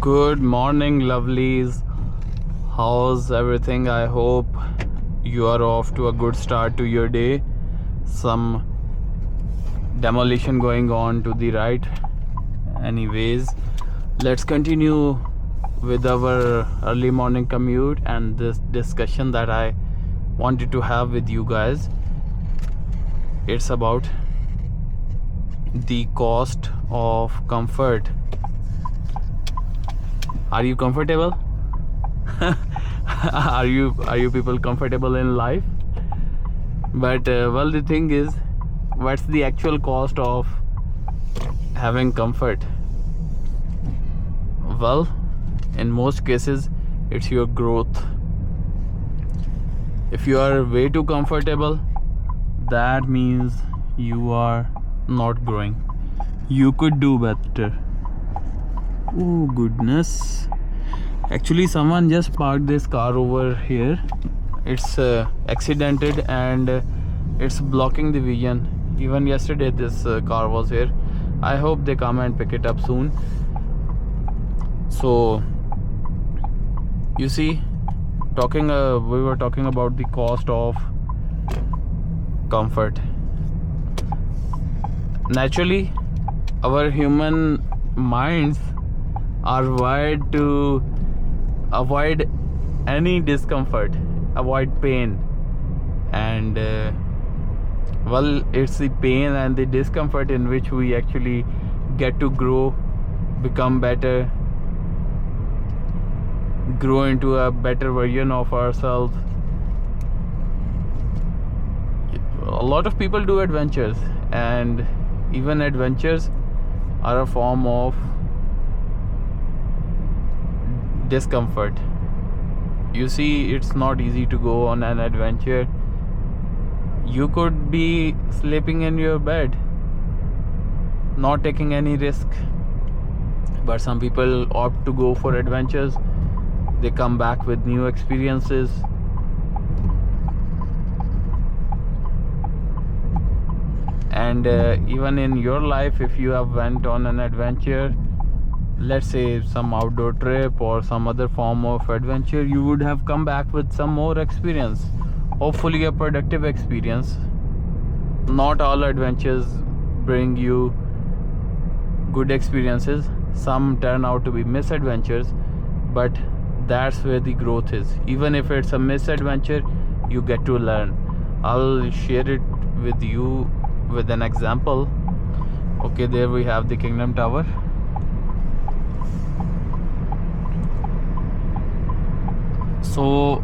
Good morning, lovelies. How's everything? I hope you are off to a good start to your day. Some demolition going on to the right. Anyways, let's continue with our early morning commute and this discussion that I wanted to have with you guys. It's about the cost of comfort. Are you comfortable? are you people comfortable in life? But well, the thing is, what's the actual cost of having comfort? Well, in most cases, it's your growth. If you are way too comfortable, that means you are not growing. You could do better. Oh goodness, actually someone just parked this car over here. It's accidented and it's blocking the vision. Even yesterday this car was here. I hope they come and pick it up soon. So you see, we were talking about the cost of comfort. Naturally, our human minds are wired to avoid any discomfort, avoid pain, and well, it's the pain and the discomfort in which we actually get to grow, become better, grow into a better version of ourselves. A lot of people do adventures, and even adventures are a form of discomfort. You see, it's not easy to go on an adventure. You could be sleeping in your bed, not taking any risk, but some people opt to go for adventures. They come back with new experiences. And even in your life, if you have went on an adventure, let's say some outdoor trip or some other form of adventure, you would have come back with some more experience, hopefully a productive experience. Not all adventures bring you good experiences. Some turn out to be misadventures, but that's where the growth is. Even if it's a misadventure, you get to learn. I'll share it with you with an example. Okay, there we have the Kingdom Tower. So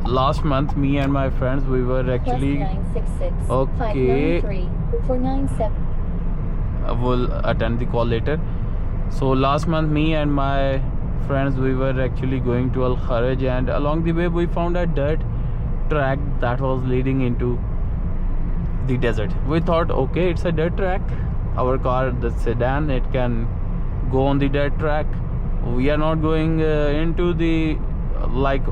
last month, me and my friends, we were actually okay. We'll attend the call later. So last month, me and my friends, we were actually going to Al Kharaj, and along the way we found a dirt track that was leading into the desert. We thought, okay, it's a dirt track. Our car, the sedan, it can go on the dirt track. We are not going into the like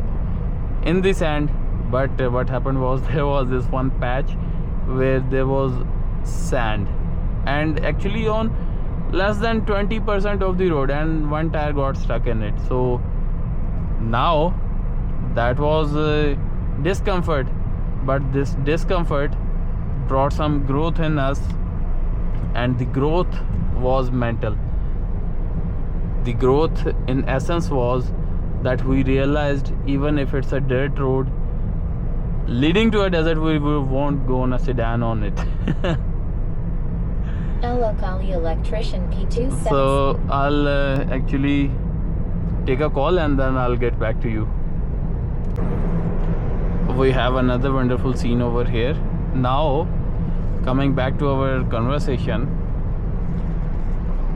in the sand. But what happened was there was this one patch where there was sand, and actually on less than 20% of the road, and one tire got stuck in it. So now that was discomfort, but this discomfort brought some growth in us, and the growth was mental. The growth in essence was that we realized even if it's a dirt road leading to a desert, we won't go on a sedan on it. Locally electrician P27. So I'll actually take a call and then I'll get back to you. We have another wonderful scene over here. Now, coming back to our conversation,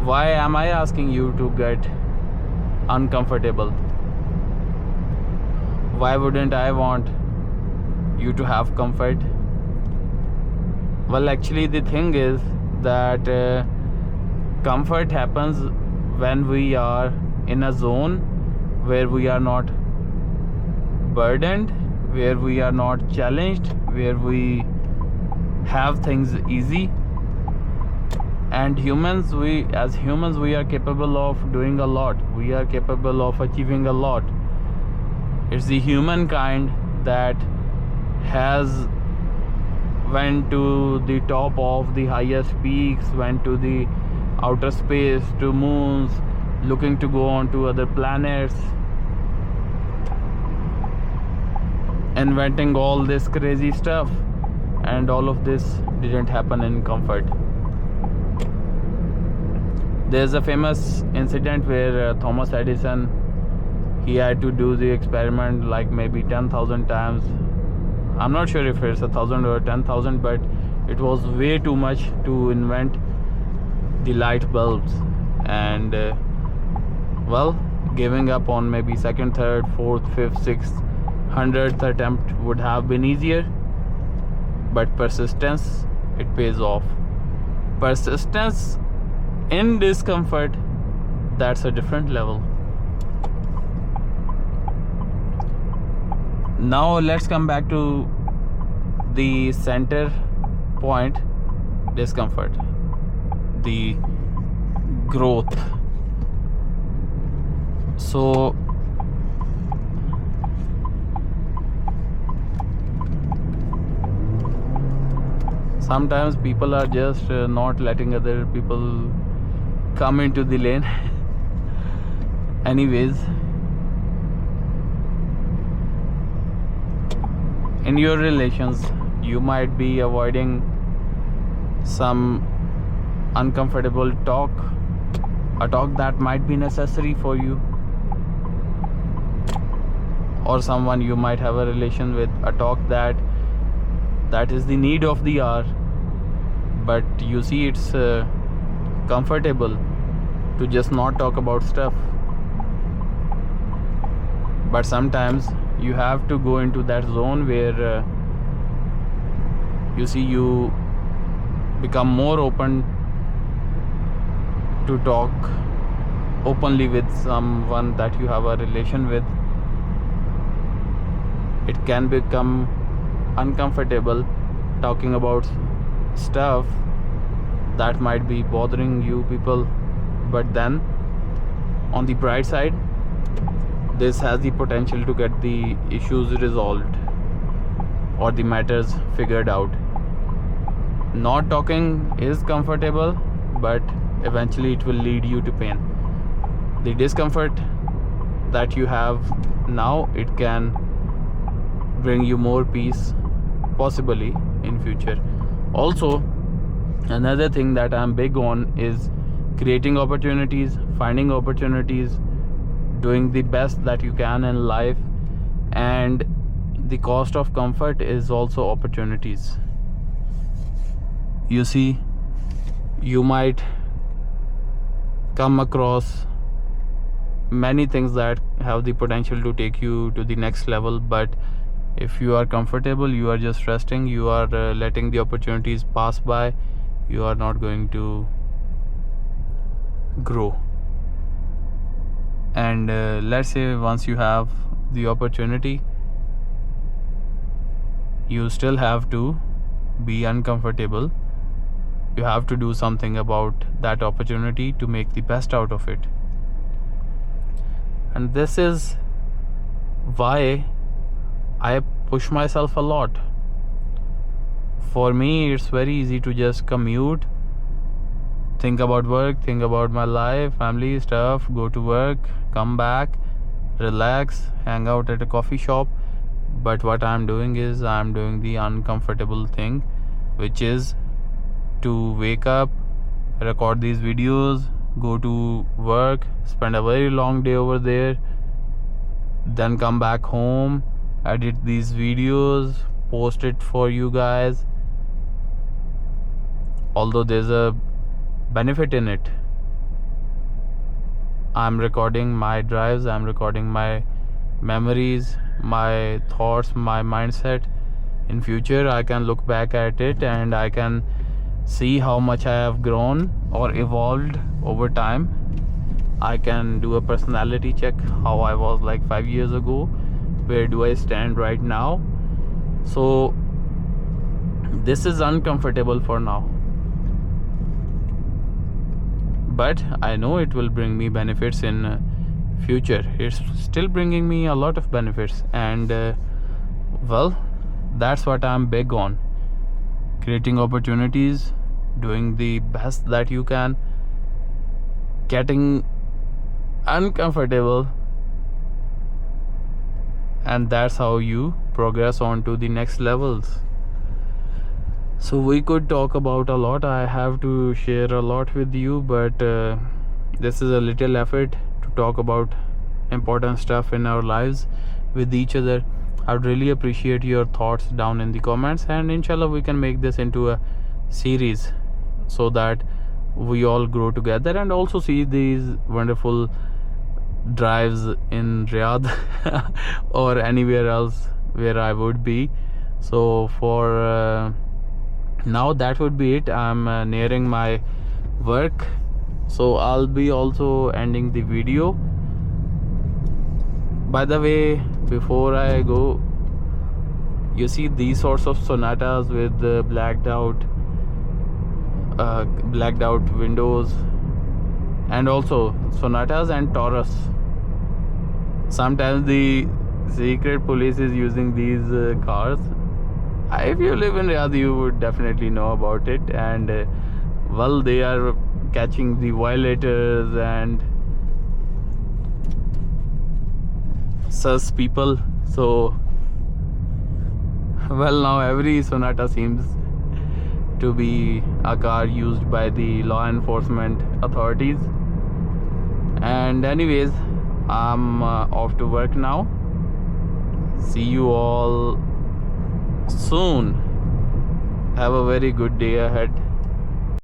why am I asking you to get uncomfortable? Why wouldn't I want you to have comfort? Well, actually the thing is that comfort happens when we are in a zone where we are not burdened, where we are not challenged, where we have things easy. And as humans we are capable of doing a lot, we are capable of achieving a lot. It's the humankind that has went to the top of the highest peaks, went to the outer space, to moons, looking to go on to other planets, inventing all this crazy stuff. And all of this didn't happen in comfort. There's a famous incident where Thomas Edison, he had to do the experiment like maybe 10,000 times. I'm not sure if it's 1,000 or 10,000, but it was way too much to invent the light bulbs. And well, giving up on maybe second, third, fourth, fifth, sixth, 100th attempt would have been easier. But persistence, it pays off. Persistence in discomfort, that's a different level. Now let's come back to the center point, discomfort, the growth. So sometimes people are just not letting other people come into the lane. Anyways, in your relations, you might be avoiding some uncomfortable talk, a talk that might be necessary for you, or someone you might have a relation with, a talk that is the need of the hour. But you see, it's comfortable to just not talk about stuff. But sometimes you have to go into that zone where you become more open to talk openly with someone that you have a relation with. It can become uncomfortable talking about stuff that might be bothering you people, but then on the bright side, this has the potential to get the issues resolved or the matters figured out. Not talking is comfortable, but eventually it will lead you to pain. The discomfort that you have now, it can bring you more peace, possibly in future. Also, another thing that I'm big on is creating opportunities, finding opportunities, doing the best that you can in life. And the cost of comfort is also opportunities. You see, you might come across many things that have the potential to take you to the next level, but if you are comfortable, you are just resting, you are letting the opportunities pass by, you are not going to grow. And let's say once you have the opportunity, you still have to be uncomfortable. You have to do something about that opportunity to make the best out of it. And this is why I push myself a lot. For me, it's very easy to just commute, think about work, think about my life, family stuff, go to work, come back, relax, hang out at a coffee shop. But what I'm doing is I'm doing the uncomfortable thing, which is to wake up, record these videos, go to work, spend a very long day over there, then come back home, edit these videos, post it for you guys. Although there's a benefit in it, I'm recording my drives, I'm recording my memories, my thoughts, my mindset. In future, I can look back at it and I can see how much I have grown or evolved over time. I can do a personality check, how I was like 5 years ago, where do I stand right now. So this is uncomfortable for now. but I know it will bring me benefits in future. It's still bringing me a lot of benefits, and well, that's what I'm big on: creating opportunities, doing the best that you can, getting uncomfortable, and that's how you progress on to the next levels. So we could talk about a lot. I have to share a lot with you, but this is a little effort to talk about important stuff in our lives with each other. I would really appreciate your thoughts down in the comments, and inshallah we can make this into a series so that we all grow together and also see these wonderful drives in Riyadh or anywhere else where I would be. So for now, that would be it. I'm nearing my work, so I'll be also ending the video. By the way, before I go, you see these sorts of Sonatas with blacked out windows, and also Sonatas and Taurus. Sometimes the secret police is using these cars. If you live in Riyadh, you would definitely know about it. And well, they are catching the violators and sus people. So well, now every Sonata seems to be a car used by the law enforcement authorities. And anyways, I'm off to work now. See you all soon. Have a very good day ahead.